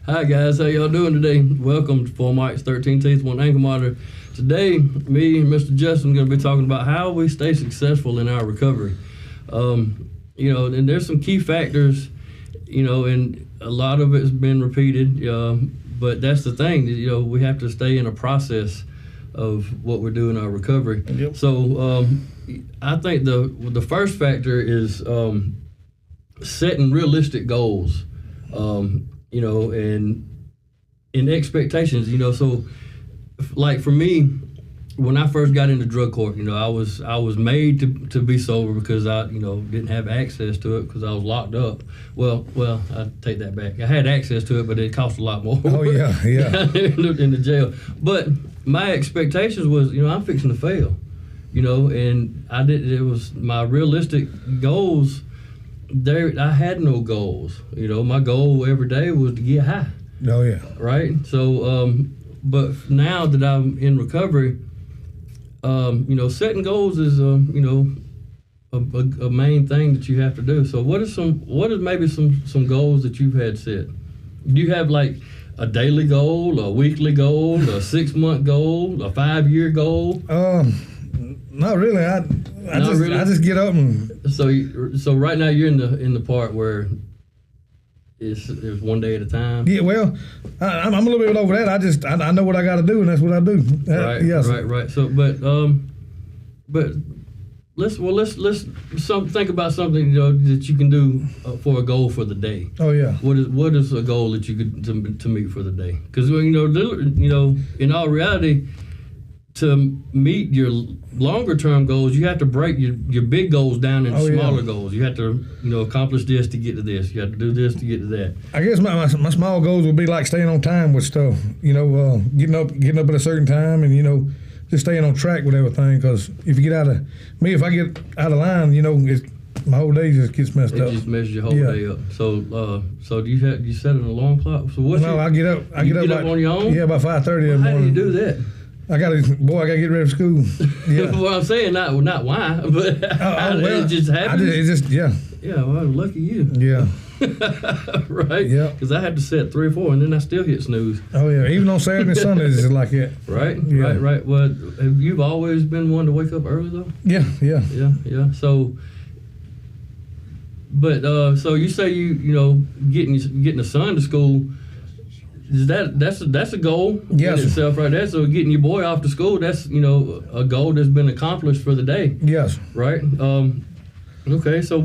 Hi guys, how y'all doing today? Welcome for Mike's 13 Teeth, One Ankle Monitor. Today, me and Mr. Justin are going to be talking about how we stay successful in our recovery. And there's some key factors, and a lot of it's been repeated, but that's the thing, we have to stay in a process of what we're doing in our recovery. Yep. So I think the first factor is setting realistic goals, and expectations, so like for me, when I first got into drug court, I was made to be sober because I, didn't have access to it because I was locked up. Well, I take that back. I had access to it, but it cost a lot more. Oh yeah. in the jail. But my expectations was, I'm fixing to fail, and I did. It was my realistic goals. I had no goals. My goal every day was to get high. Oh yeah. Right. So, but now that I'm in recovery, setting goals is a main thing that you have to do. So what is maybe some goals that you've had set? Do you have like a daily goal, a weekly goal, a 6-month goal, a 5-year goal? Not really. I just get up and. So right now you're in the part where it's one day at a time. Yeah, well, I'm a little bit over that. I know what I got to do, and that's what I do. Right. Yes. Right. So, but let's think about something that you can do for a goal for the day. Oh yeah. What is a goal that you could to meet for the day? Because in all reality, to meet your longer term goals, you have to break your big goals down into smaller goals. You have to accomplish this to get to this. You have to do this to get to that. I guess my small goals would be like staying on time with stuff. Getting up at a certain time, and just staying on track with everything. Because if I get out of line, my whole day just gets messed up. It just messes your whole day up. So do you set an alarm clock? So I get up. I get up on your own. Yeah, about 5:30 in the morning. How do you do that? I gotta get ready for school. Yeah. Well, I'm saying not why, but it just happens. Yeah, well, lucky you. Yeah. Right? Yeah. Because I have to set 3 or 4, and then I still hit snooze. Oh, yeah. Even on Saturday and Sundays, it's like that. Right? Yeah. Right. Well, have you always been one to wake up early, though? Yeah. So, but, so you say getting the son to school, that's a goal in itself right there. So getting your boy off to school, that's a goal that's been accomplished for the day. Yes. Right. Okay. So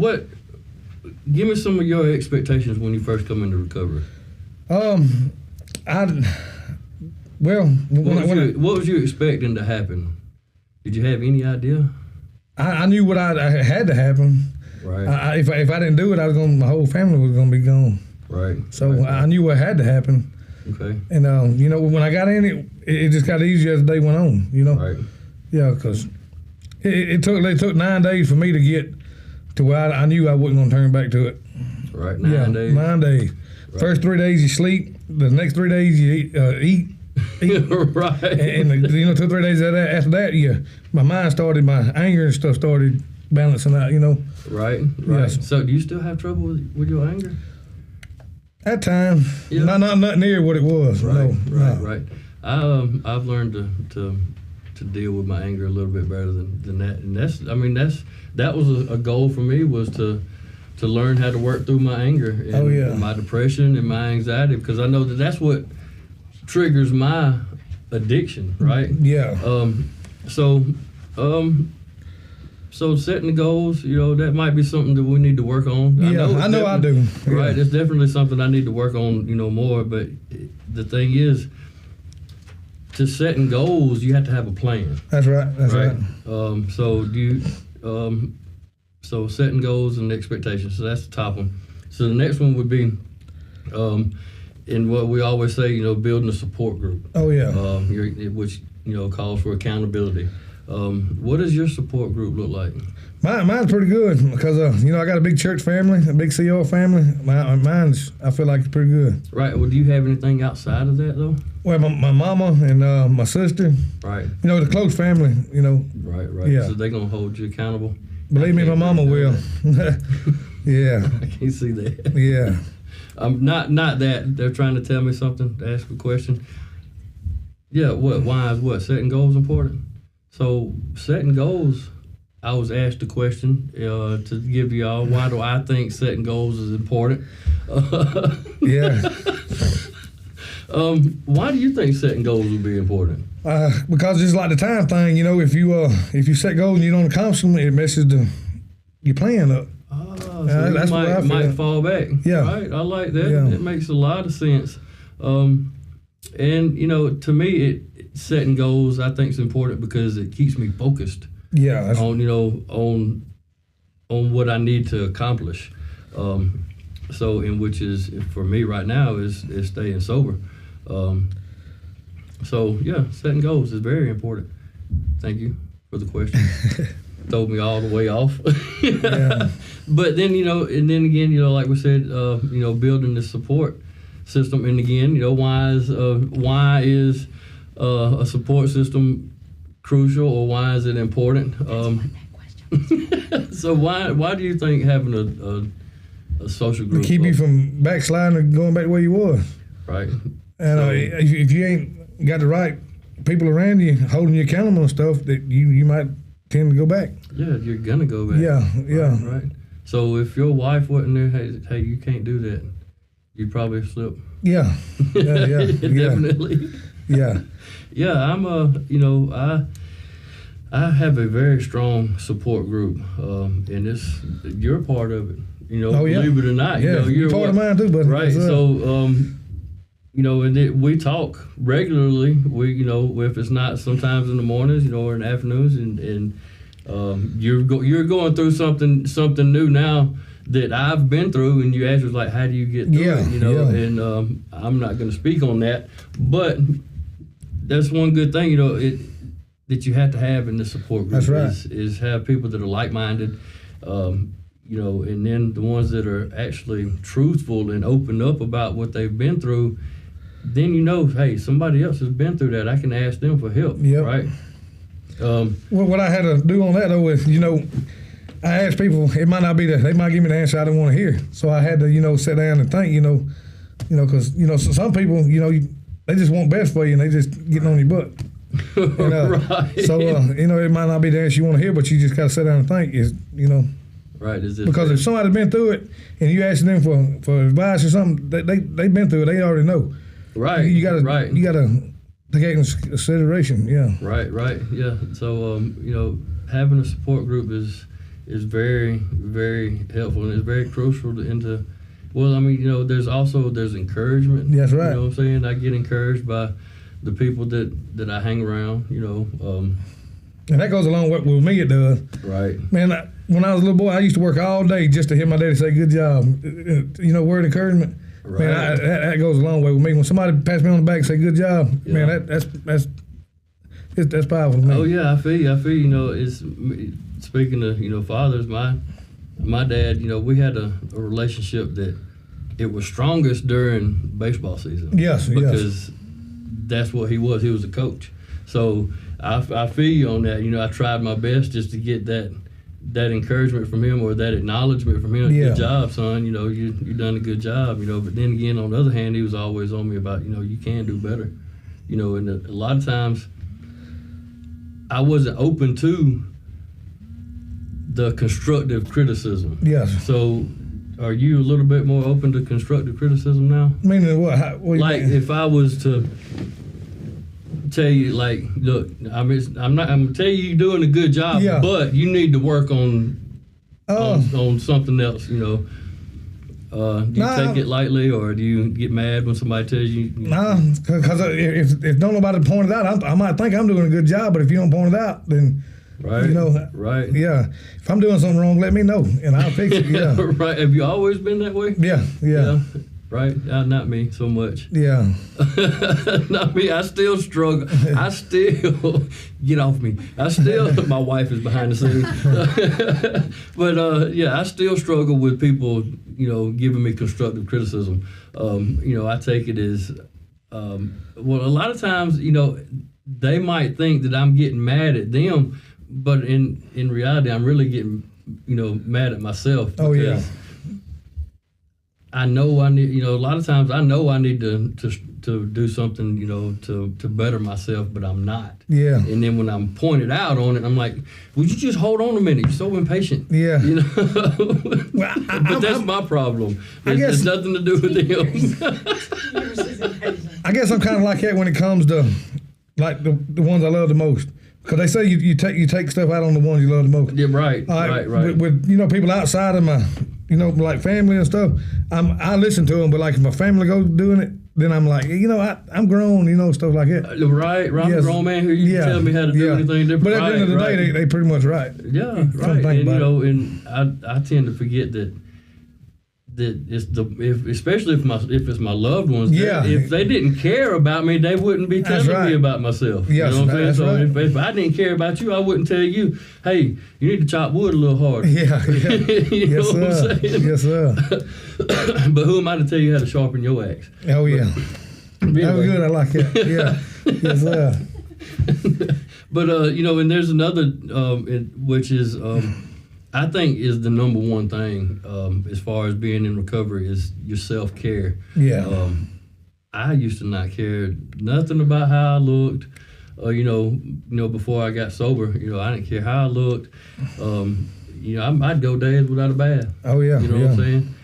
give me some of your expectations when you first come into recovery. What was you expecting to happen? Did you have any idea? I knew what I had to happen. Right. If I didn't do it, my whole family was gonna be gone. Right. So right. I knew what had to happen. Okay. And when I got in it just got easier as the day went on. Right. Yeah, because they took 9 days for me to get to where I knew I wasn't gonna turn back to it. Right. 9 days. 9 days. Right. First 3 days you sleep. The next 3 days you eat. Right. And 2 or 3 days after that, my anger and stuff started balancing out. Right. Yes. So do you still have trouble with your anger? At times, not near what it was. Right, no. Right. I've learned to deal with my anger a little bit better than that, and that was a goal for me, was to learn how to work through my anger and my depression and my anxiety, because I know that's what triggers my addiction. Right. Yeah. So setting the goals, that might be something that we need to work on. Yeah, I know I do. Right, it's definitely something I need to work on, more. But the thing is, to setting goals, you have to have a plan. That's right. That's right. So setting goals and expectations. So that's the top one. So the next one would be, in what we always say, building a support group. Oh yeah. Which calls for accountability. What does your support group look like? Mine's pretty good because I got a big church family, a big CO family. Mine's, I feel like, it's pretty good. Right. Well, do you have anything outside of that though? Well, my mama and my sister. Right. The close family. Right. Yeah. So they're gonna hold you accountable. Believe me, my mama will. Yeah. I can't see that. Yeah. Not that they're trying to tell me something, to ask a question. Yeah, why is setting goals important? So setting goals, I was asked a question to give y'all, why do I think setting goals is important? Yeah. Why do you think setting goals would be important? Because it's like the time thing, if you set goals and you don't accomplish them, it messes your plan up. So that's what I might fall back. Yeah. Right? I like that. Yeah. It makes a lot of sense. And to me, setting goals I think is important because it keeps me focused. Yeah. On what I need to accomplish. Which is for me right now is staying sober. Setting goals is very important. Thank you for the question. Throw me all the way off. Yeah. But then and then again, like we said, building the support system, and again, why is a support system crucial, or why is it important? So why do you think having a social group to keep you from backsliding and going back where you was? Right. And if you ain't got the right people around you holding you accountable and stuff, that you might tend to go back. Yeah, you're gonna go back. Yeah. Right. So if your wife wasn't there, hey, you can't do that, you probably slip. Yeah. Definitely. Yeah. Yeah, I'm I have a very strong support group, and you're a part of it. Believe it or not, you're part of mine too, buddy. Right. So, and we talk regularly. We, if it's not sometimes in the mornings, or in the afternoons, and you're going through something new now that I've been through, and you ask us like, how do you get through it? And I'm not going to speak on that, but that's one good thing, that you have to have in the support group. That's right. Is have people that are like-minded, and then the ones that are actually truthful and open up about what they've been through. Then hey, somebody else has been through that. I can ask them for help. Yep. Right. Well, what I had to do on that though is, I asked people. It might not be they might give me the answer I didn't want to hear. So I had to, sit down and think. Because some people, they just want best for you and they just getting on your butt. Right. So it might not be the answer you want to hear, but you just got to sit down and think. Right. Because if somebody's been through it and you ask them for advice or something, they've been through it. They already know. Right. You gotta take that into consideration. Yeah. Right. Yeah. So having a support group is very, very helpful, and it's very crucial into. Well, there's encouragement. That's right. You know what I'm saying? I get encouraged by the people that I hang around. And that goes along with me. It does. Right. Man, when I was a little boy, I used to work all day just to hear my daddy say "good job." Word of encouragement. Right. Man, that goes a long way with me. When somebody pats me on the back and say "good job," man, that's powerful to me. Oh yeah, I feel you. It's speaking of fathers. My dad, we had a relationship that it was strongest during baseball season. Yes. Because that's what he was. He was a coach. So I feel you on that. I tried my best just to get that encouragement from him, or that acknowledgement from him. Yeah. Good job, son. You done a good job. But then again, on the other hand, he was always on me about you can do better. And a lot of times I wasn't open to the constructive criticism. Yes. So are you a little bit more open to constructive criticism now? Meaning what? What like mean? If I was to tell you, like, look, I'm gonna tell you you're doing a good job, but you need to work on something else. Do you take it lightly, or do you get mad when somebody tells you? Nah, because if don't nobody point it out, I might think I'm doing a good job, but if you don't point it out, then. Right. Right. Yeah. If I'm doing something wrong, let me know, and I'll fix it. Yeah. Right. Have you always been that way? Yeah. Right. Not me so much. Yeah. Not me. I still struggle. I still get off me. My wife is behind the scenes. But I still struggle with people, giving me constructive criticism. I take it as a lot of times, they might think that I'm getting mad at them. But in reality, I'm really getting, mad at myself. Oh, yeah. I know I need, a lot of times I know I need to do something, to better myself, but I'm not. Yeah. And then when I'm pointed out on it, I'm like, would you just hold on a minute? You're so impatient. Yeah. Well, but that's my problem. It's nothing to do with them. I guess I'm kind of like that when it comes to like the ones I love the most. Because they say you take stuff out on the ones you love the most. Yeah, right. With people outside of my, like family and stuff, I listen to them. But like if my family goes doing it, then I'm like, I'm grown, stuff like that. Right. I'm a grown man here. You can tell me how to do anything different. But at the end of the day, they pretty much right. Yeah, right. And I tend to forget that it's especially if it's my loved ones. Yeah. If they didn't care about me, they wouldn't be telling me about myself. Yes, you know what I'm saying? So right. if I didn't care about you, I wouldn't tell you, hey, you need to chop wood a little harder. Yeah. you know what I'm saying? Yes, sir. But who am I to tell you how to sharpen your axe? Oh yeah. That was good. I like it. Yeah. Yes, sir. But and there's another, which is. I think is the number one thing as far as being in recovery is your self-care. Yeah. I used to not care nothing about how I looked. Before I got sober, I didn't care how I looked. I'd go days without a bath. Oh yeah. You know what I'm saying?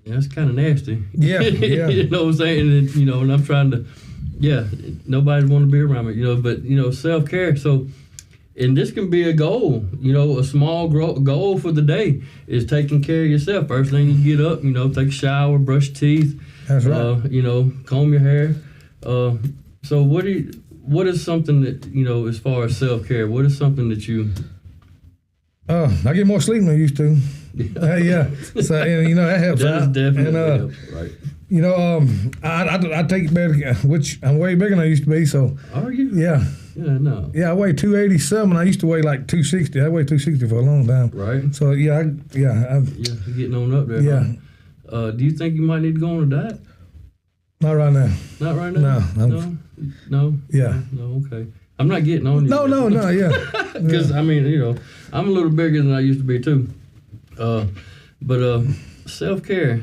It's kind of nasty. Yeah. Yeah. You know what I'm saying? And, and I'm trying to, nobody want to be around me. But self-care. So. And this can be a goal, a small goal for the day is taking care of yourself. First thing you get up, take a shower, brush your teeth, that's right. Comb your hair. So what is something that, as far as self-care, what is something that you... I get more sleep than I used to. Yeah. So, that helps out. That definitely helps, right. I take it better, which I'm way bigger than I used to be, so... Are you? Yeah. Yeah, no. Yeah, I weigh 287. I used to weigh like 260. I weighed 260 for a long time. Right. So, you're getting on up there. Yeah. Huh? Do you think you might need to go on a diet? Not right now. Not right now? No? Yeah. No, okay. I'm not getting on you. No, yeah. Because, I'm a little bigger than I used to be, too. But self-care,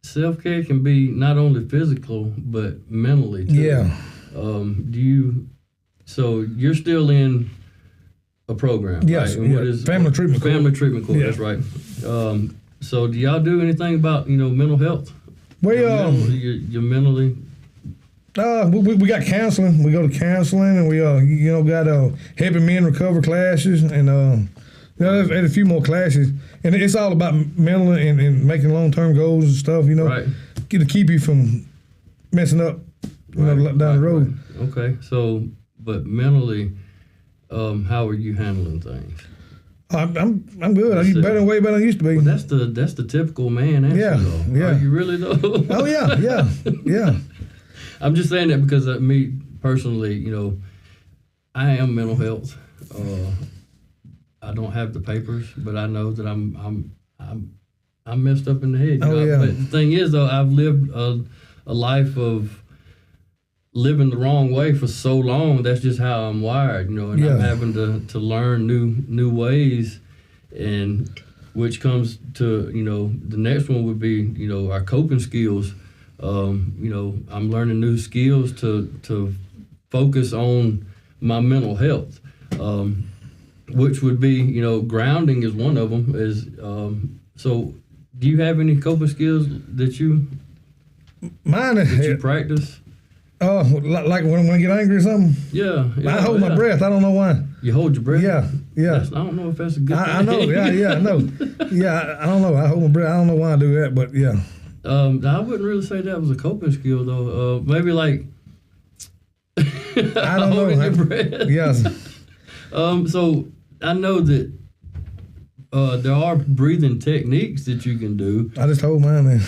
self-care can be not only physical, but mentally, too. Yeah. So you're still in a program, yes, right? And what is Family Treatment Court. Family Treatment Court, yeah. That's right. So do y'all do anything about, mental health? You're mentally... we got counseling. We go to counseling, and we got helping men recover classes, and there's a few more classes, and it's all about mental and making long-term goals and stuff. Right. To keep you from messing up, down the road. Right. Okay. So, but mentally, how are you handling things? I'm good. I'm way better than I used to be. Well, that's the typical man answer, though. Yeah. Are you really though? Oh yeah. I'm just saying that because me personally, I am mental health. I don't have the papers, but I know that I'm messed up in the head. But the thing is, though, I've lived a life of living the wrong way for so long. That's just how I'm wired, and I'm having to learn new ways, and which comes to the next one would be our coping skills. I'm learning new skills to focus on my mental health. Which would be, grounding is one of them. So, do you have any coping skills that you practice? Like when I get angry or something? Yeah. I hold my breath. I don't know why. You hold your breath? Yeah. I don't know if that's a good thing. I know. Yeah, I know. Yeah, I don't know. I hold my breath. I don't know why I do that, but yeah. I wouldn't really say that was a coping skill, though. Maybe like I don't know. Holding your breath. Yes. So I know that there are breathing techniques that you can do. I just hold mine then.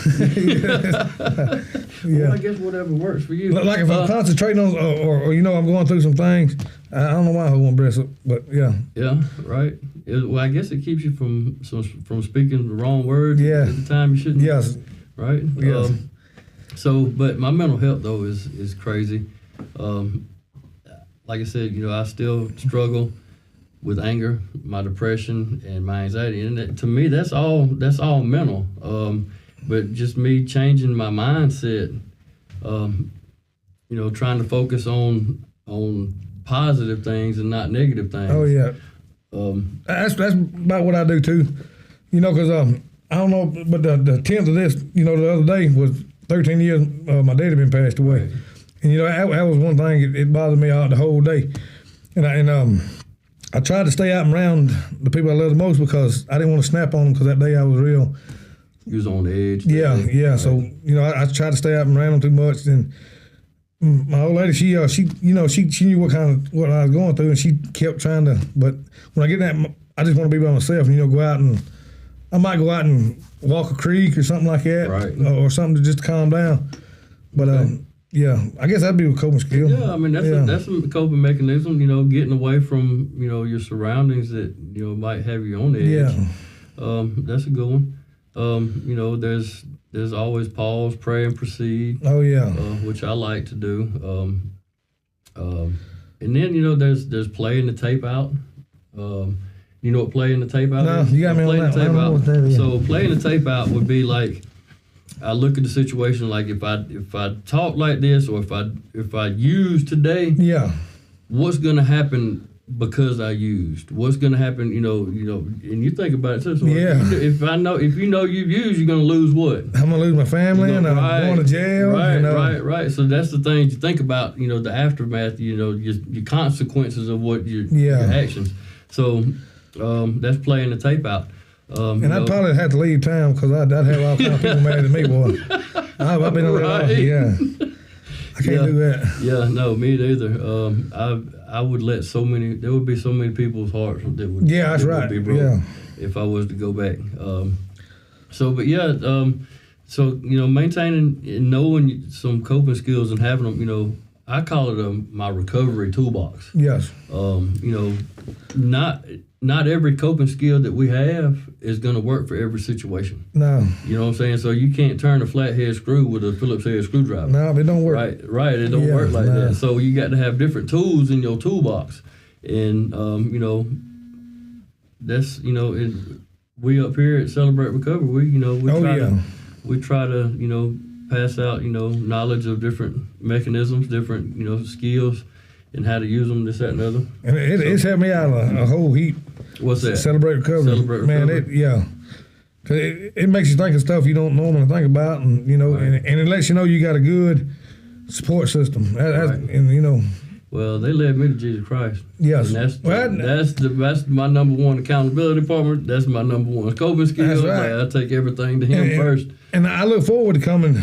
Well, I guess whatever works for you. Like if I'm concentrating on, or I'm going through some things, I don't know why I hold my breath, but yeah. Yeah, right. Well, I guess it keeps you from speaking the wrong words at the time you shouldn't. Yes. Right. Yes. But my mental health though is crazy. Like I said, I still struggle with anger, my depression, and my anxiety. And to me, that's all mental. But just me changing my mindset, trying to focus on positive things and not negative things. Oh yeah. That's about what I do too. Because I don't know, but the 10th of this, the other day was 13 years. My dad had been passed away, Right. and that was one thing. It bothered me out the whole day, and I tried to stay out and around the people I love the most because I didn't want to snap on them because that day I was real. You was on the edge. Yeah. Right. So I tried to stay out and around them too much. And my old lady, she knew what I was going through, and she kept trying to. But when I get that, I just want to be by myself. And go out and I might go out and walk a creek or something like that, right. or something to just calm down. But yeah, I guess that'd be a coping skill. Yeah, I mean that's a coping mechanism. Getting away from your surroundings that might have you on the edge. Yeah. That's a good one. There's always pause, pray, and proceed. Oh yeah. Which I like to do. And then there's playing the tape out. You know what playing the tape out No, is? you got me on that. I don't know what that is. So playing the tape out would be like, I look at the situation like if I talk like this, or if I use today, Yeah. what's gonna happen because I used? What's gonna happen? And you think about it too. So Yeah. if you know you've used, you're gonna lose what? I'm gonna lose my family, and I'm going to jail. Right. So that's the things you think about. The aftermath. Your consequences of what your actions. So that's playing the tape out. And I'd probably have to leave town because I'd have all kinds of people mad at me, boy. I've been on that. Yeah. I can't do that. Yeah, no, me neither. I would let there would be so many people's hearts that would, that's that right. would be broke Yeah. if I was to go back. So maintaining and knowing some coping skills and having them, I call it my recovery toolbox. Yes. Not every coping skill that we have is going to work for every situation. No. You know what I'm saying? So you can't turn a flathead screw with a Phillips head screwdriver. No, it don't work. Right. It don't work like that. So you got to have different tools in your toolbox, and that's we up here at Celebrate Recovery. We try to pass out knowledge of different mechanisms, different skills, and how to use them, this, that, and the other. And it's helped me out a whole heap. What's that? Celebrate Recovery. Man, Cause it makes you think of stuff you don't normally think about, and and it lets you know you got a good support system. Well, they led me to Jesus Christ. Yes. And that's my number one accountability partner. That's my number one coping skill. That's right. I take everything to him first. And I look forward to coming.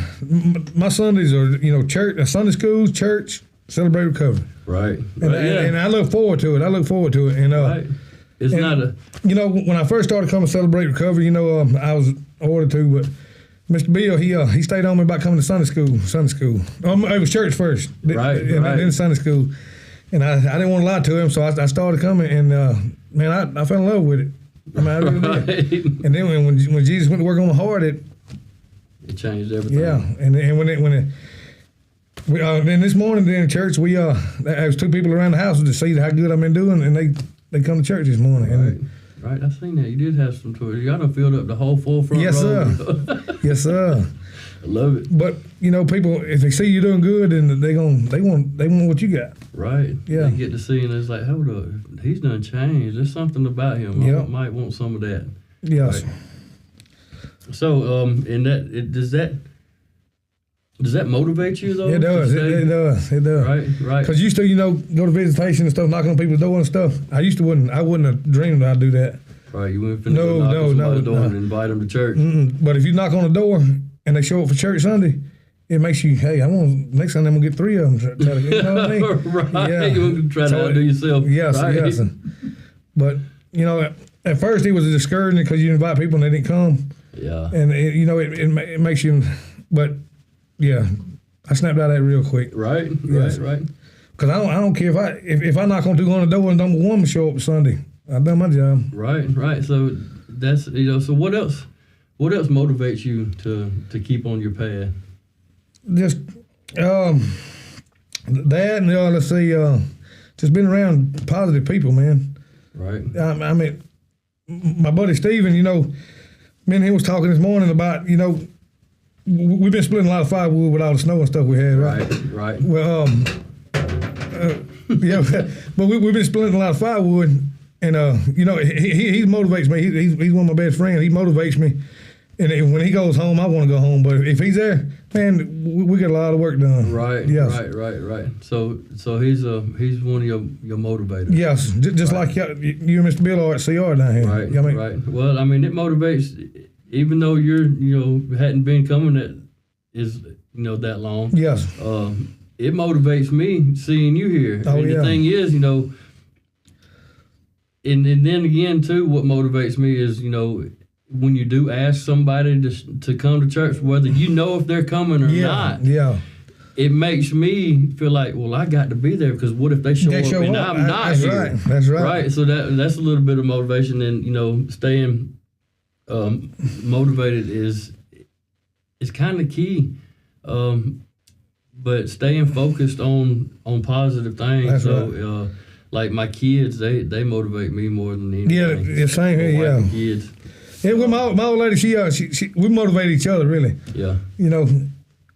My Sundays are church, Sunday school, church, Celebrate Recovery. Right. And I look forward to it. And right. It's not a. When I first started coming to Celebrate Recovery, I was ordered to, but Mr. Bill, he stayed on me about coming to Sunday school. It was church first, right. Then Sunday school, and I didn't want to lie to him, so I started coming, and man, I fell in love with it. I mean, I really did. And then when Jesus went to work on my heart, it changed everything. Yeah, and then this morning in church, there was two people around the house to see how good I've been doing, and they come to church this morning. Right, I seen that. You did have some tours. Y'all done filled up the whole full front yes, row. Sir. Yes, sir. I love it. But people, if they see you doing good, then they want what you got. Right. Yeah. They get to see, and it's like, hold up, he's done changed. There's something about him. I might want some of that. Yes. Right. So, does that motivate you though? It does. It does. Right. Because used to, go to visitation and stuff, knocking on people's door and stuff. I wouldn't have dreamed I'd do that. Right. You wouldn't knock on somebody's door and invite them to church. But if you knock on the door and they show up for church Sunday, it makes you, hey, next Sunday I'm gonna get 3 of them. You know what I mean? Right. Yeah. You want to try to outdo yourself. Yes. Right? Yes. But at first it was discouraging because you invite people and they didn't come. Yeah. And it makes you, but. Yeah, I snapped out of that real quick. Right. Because I don't care if I knock on 200 doors and number one show up Sunday, I've done my job. Right. So that's So what else motivates you to keep on your path? Just that, and let's see, just being around positive people, man. Right. I mean, my buddy Steven, you know, me and him was talking this morning about, you know, we've been splitting a lot of firewood with all the snow and stuff we had, right? Right. Well, yeah, but we've been splitting a lot of firewood, and you know, he motivates me. He's one of my best friends. He motivates me, and when he goes home, I want to go home. But if he's there, man, we get a lot of work done. Right. Yes. Right. So he's one of your motivators. Yes, just like you and Mr. Bill are at CR down here. Right. I mean, right. Well, I mean, it motivates. Even though hadn't been coming that long. Yes. It motivates me seeing you here. Oh, and the thing is, and then again too, what motivates me is, when you do ask somebody to come to church, whether you know if they're coming or not. Yeah. It makes me feel like, well, I got to be there, because what if they show up and I'm not here? That's right. Right. So that's a little bit of motivation, and staying motivated is kind of key, but staying focused on positive things. That's so right. like my kids, they motivate me more than anything. Yeah, same here. Yeah, kids. Yeah, well, my old lady, she we motivate each other, really. Yeah.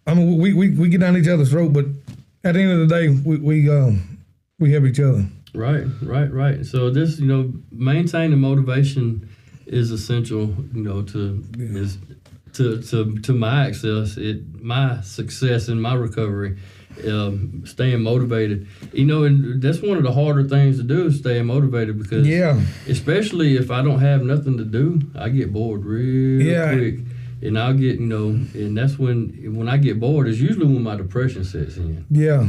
I mean, we get down each other's throat, but at the end of the day, we help each other. Right. So this, maintaining motivation is essential, to my my success in my recovery, staying motivated. And that's one of the harder things to do, is staying motivated, because especially if I don't have nothing to do, I get bored real quick. And I'll get, and that's when I get bored is usually when my depression sets in. Yeah.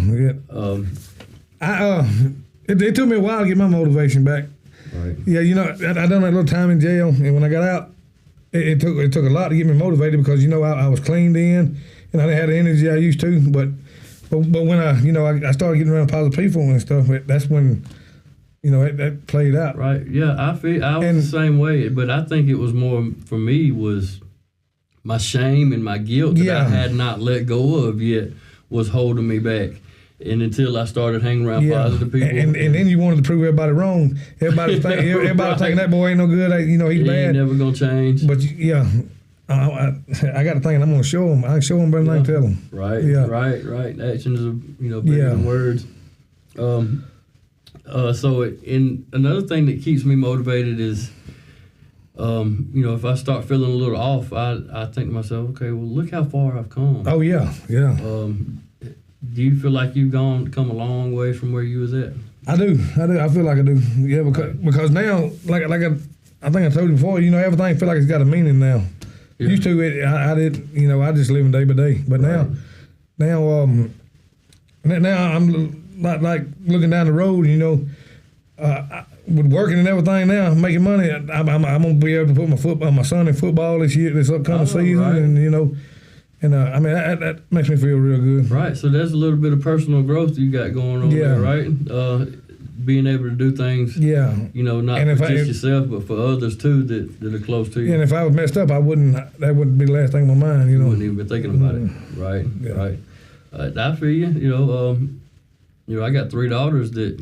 It took me a while to get my motivation back. Right. Yeah, I done that little time in jail, and when I got out, it took a lot to get me motivated, because I was cleaned in, and I didn't have the energy I used to. But when I started getting around positive people and stuff, that's when that played out. Right. Yeah, I was the same way, but I think it was more for me was my shame and my guilt that I had not let go of yet was holding me back. And until I started hanging around positive people. And then you wanted to prove everybody wrong. Everybody thinking that boy ain't no good, he's bad. He ain't never going to change. But I got to think I'm going to show him. I can show him better than I can tell him. Right, right. Actions are, bigger than words. So another thing that keeps me motivated is, if I start feeling a little off, I think to myself, okay, well, look how far I've come. Oh, yeah. Do you feel like you've come a long way from where you was at? I do. I feel like I do. Yeah, because now, like I think I told you before, everything feel like it's got a meaning now. Yeah. Used to it, I didn't. I just living day by day. But now I'm like looking down the road. With working and everything now, making money, I'm gonna be able to put my son in football this upcoming season, right. And I mean that makes me feel real good. Right. So there's a little bit of personal growth you got going on there, right? Being able to do things, not for just yourself, but for others too that are close to you. And if I was messed up, that wouldn't be the last thing on my mind. You wouldn't even be thinking about it. Right. Yeah. Right. I feel you. I got 3 daughters that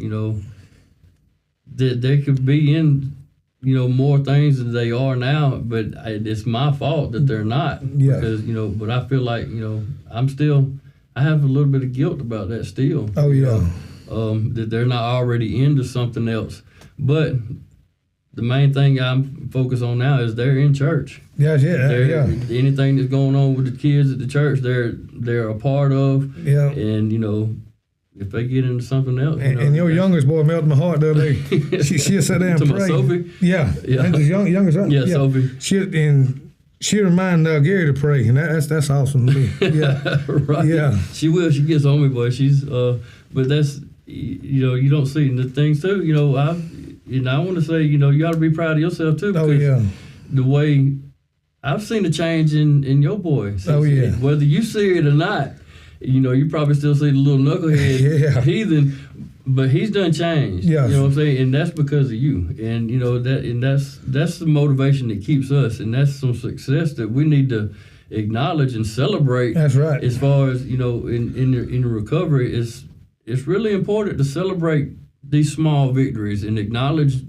that they could be in more things than they are now, but it's my fault that they're not. Yeah. Because but I feel like I have a little bit of guilt about that still. Oh yeah. That they're not already into something else. But the main thing I'm focused on now is they're in church. Yeah. Anything that's going on with the kids at the church, they're a part of. Yeah. And if they get into something else, and your youngest boy melted my heart the other day. She'll sit there and pray. Sophie? Yeah. Youngest son. Yeah, Sophie. She'll remind Gary to pray, and that's awesome to me. Yeah. Right. Yeah. She will. She gets on me, boy. She's but that's you don't see the things too. I want to say you got to be proud of yourself too. Because the way I've seen a change in your boy. Whether you see it or not. You probably still see the little knucklehead heathen, but he's done changed. Yes. You know what I'm saying? And that's because of you. And that's the motivation that keeps us, and that's some success that we need to acknowledge and celebrate. That's right. As far as in the recovery, it's really important to celebrate these small victories and acknowledge,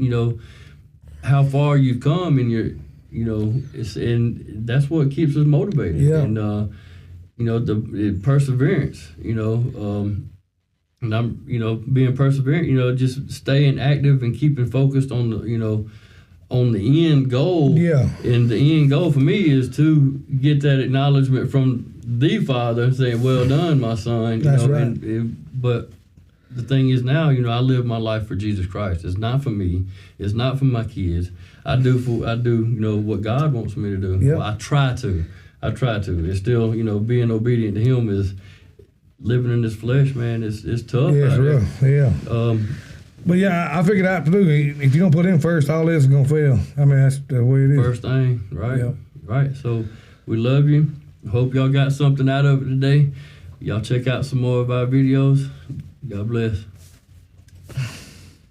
how far you've come in your, and that's what keeps us motivated. Yeah. And, the perseverance, and I'm, being perseverant, just staying active and keeping focused on the, on the end goal. Yeah. And the end goal for me is to get that acknowledgement from the Father saying, "Well done, my son." That's right. But the thing is now, I live my life for Jesus Christ. It's not for me. It's not for my kids. I do, what God wants me to do. Yep. Well, I try to. It's still, being obedient to Him is living in this flesh, man. It's tough. Yeah, it's rough. Yeah. But yeah, I figured out to do. If you don't put in first, all this is gonna fail. I mean, that's the way it is. First thing, right? Yep. Right. So we love you. Hope y'all got something out of it today. Y'all check out some more of our videos. God bless.